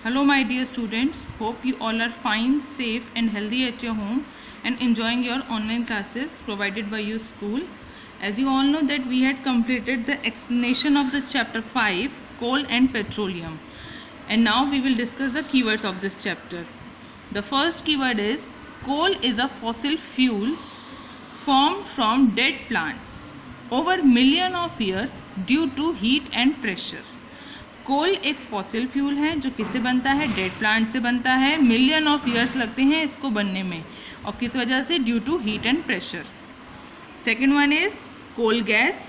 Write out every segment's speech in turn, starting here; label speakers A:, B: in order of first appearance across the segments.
A: Hello my dear students, hope you all are fine, safe and healthy at your home and enjoying your online classes provided by your school. As you all know that we had completed the explanation of the chapter 5, coal and petroleum, and now we will discuss the keywords of this chapter. The first keyword is coal is a fossil fuel formed from dead plants over million of years due to heat and pressure. कोल एक fossil fuel है जो किससे बनता है, dead plant से बनता है। Million of years लगते हैं इसको बनने में, और किस वजह से, due to heat and pressure. Second one is coal gas.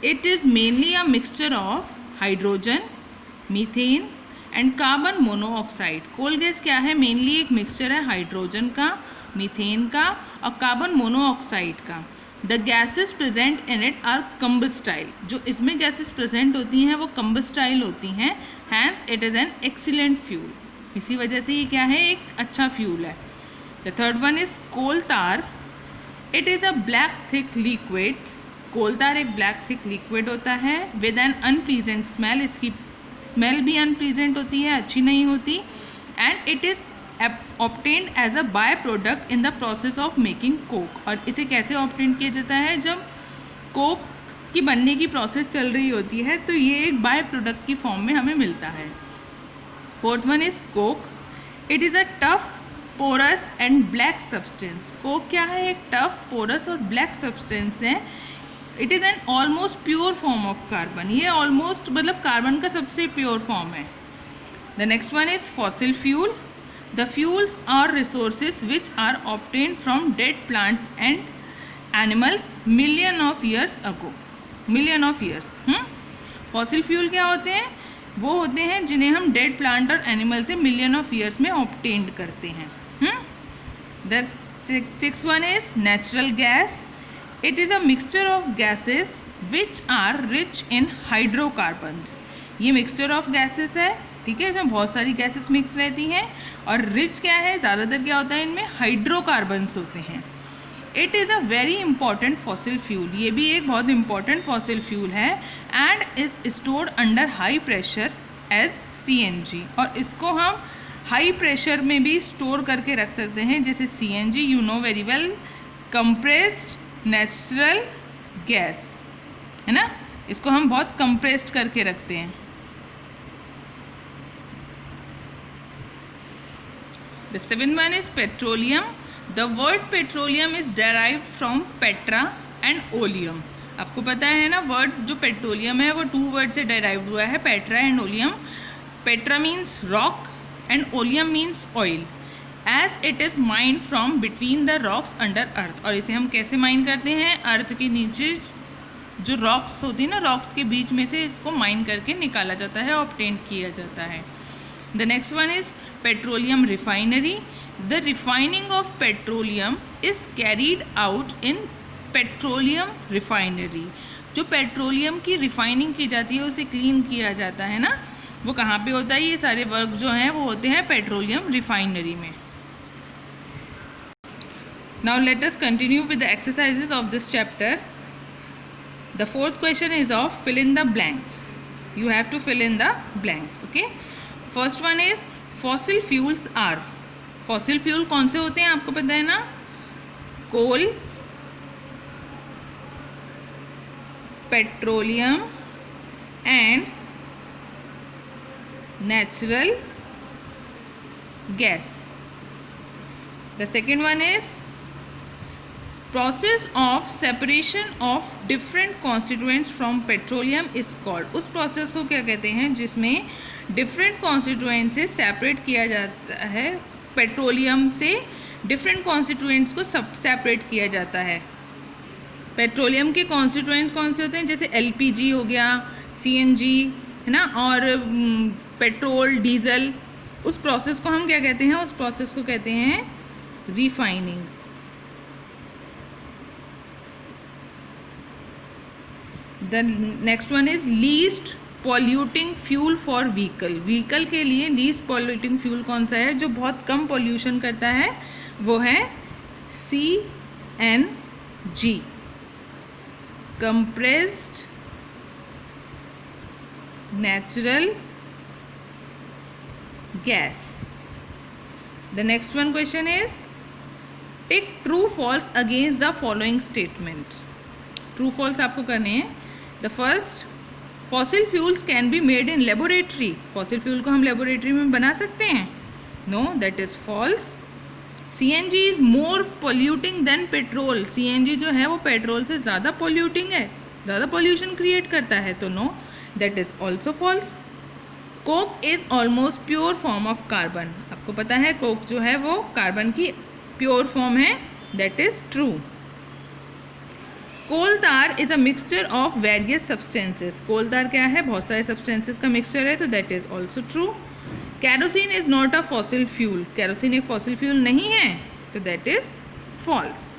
A: It is mainly a mixture of hydrogen, methane and carbon monoxide. Coal gas क्या है, मेनली एक मिक्सचर है हाइड्रोजन का, मीथेन का और कार्बन मोनोऑक्साइड का। The gases present in it are combustible. जो इसमें गैसेज प्रेजेंट होती हैं वो कम्बस्टाइल होती हैं, hence it is an excellent fuel. इसी वजह से ये क्या है, एक अच्छा फ्यूल है। The third one is coal tar. It is a black thick liquid. Coal tar एक ब्लैक थिक लिक्विड होता है विद एन अनप्लीजेंट स्मेल। इसकी स्मेल भी अनप्लीजेंट होती है, अच्छी नहीं होती। And it is obtained as a by product in the process of making coke. और इसे कैसे ऑब्टेन किया जाता है, जब कोक की बनने की प्रोसेस चल रही होती है तो ये एक बाय प्रोडक्ट की फॉर्म में हमें मिलता है। Fourth one is coke. It is a tough, porous and black substance. Coke क्या है, एक टफ, पोरस और ब्लैक सब्सटेंस है। It is an almost pure form of carbon. ये ऑलमोस्ट मतलब कार्बन का सबसे प्योर फॉर्म है। The next one is fossil fuel. The fuels are resources which are obtained from dead plants and animals million of years ago. Million of years. Fossil fuel क्या होते हैं, वो होते हैं जिन्हें हम dead plant और animal से million of years में obtained करते हैं। The sixth one is natural gas. It is a mixture of gases which are rich in hydrocarbons. ये mixture of gases है, ठीक है, इसमें बहुत सारी गैसेस मिक्स रहती हैं। और रिच क्या है, ज़्यादातर क्या होता है इनमें, हाइड्रोकार्बन्स होते हैं। It is a very important fossil fuel. ये भी एक बहुत इंपॉर्टेंट फॉसिल फ्यूल है। And is stored under high pressure as CNG। और इसको हम हाई प्रेशर में भी स्टोर करके रख सकते हैं, जैसे CNG, you know very well, compressed natural gas, है ना। इसको हम बहुत कंप्रेस्ड करके रखते हैं। The seventh one is petroleum. The word petroleum is derived from petra and oleum. आपको पता है ना, वर्ड जो पेट्रोलियम है वो 2 वर्ड से डेराइव हुआ है, petra and oleum. Petra means rock and oleum means oil. As it is mined from between the rocks under earth. और इसे हम कैसे माइन करते हैं, अर्थ के नीचे जो रॉक्स होती है ना, रॉक्स के बीच में से इसको माइन करके निकाला जाता है, ऑब्टेन किया जाता है। The next one is petroleum refinery. The refining of petroleum is carried out in petroleum refinery. जो पेट्रोलियम की रिफाइनिंग की जाती है, उसे क्लीन किया जाता है ना, वो कहाँ पे होता है, ये सारे वर्क जो हैं वो होते हैं पेट्रोलियम रिफाइनरी में। Now let us continue with the exercises of this chapter. The fourth question is of fill in the blanks. You have to fill in the blanks, okay? First one is fossil fuels are. Fossil fuel कौन से होते हैं आपको पता है ना, coal, petroleum and natural gas. The second one is process of separation of different constituents from petroleum is called. उस process को क्या कहते हैं जिसमें डिफरेंट कॉन्स्टिट्यूएंट से सेपरेट किया जाता है, पेट्रोलियम से डिफरेंट कॉन्स्टिट्यूएंट्स को सब सेपरेट किया जाता है। पेट्रोलियम के कॉन्स्टिट्यूएंट कौन से होते हैं, जैसे LPG हो गया, CNG, है ना, और पेट्रोल, डीजल। उस प्रोसेस को हम क्या कहते हैं, उस प्रोसेस को कहते हैं refining. The next one is least polluting fuel for vehicle. Vehicle के लिए लीस्ट पॉल्यूटिंग फ्यूल कौन सा है, जो बहुत कम पॉल्यूशन करता है, वो है CNG, compressed natural gas. The next one question is, take true false against the following statements. True false आपको करने हैं. The first, fossil fuels can be made in laboratory. Fossil fuel को हम laboratory में बना सकते हैं? No, that is false. CNG is more polluting than petrol. CNG जो है वो पेट्रोल से ज़्यादा polluting है, ज़्यादा pollution create करता है, तो no, that is also false. Coke is almost pure form of carbon. आपको पता है कोक जो है वो कार्बन की प्योर फॉर्म है. That is true. Coal tar is a mixture of various substances. Coal tar क्या है? बहुत सारे सब्सटेंसेस का मिक्सचर है, तो that is also true. Kerosene is not a fossil fuel. Kerosene एक फॉसिल फ्यूल नहीं है, तो दैट इज़ फॉल्स.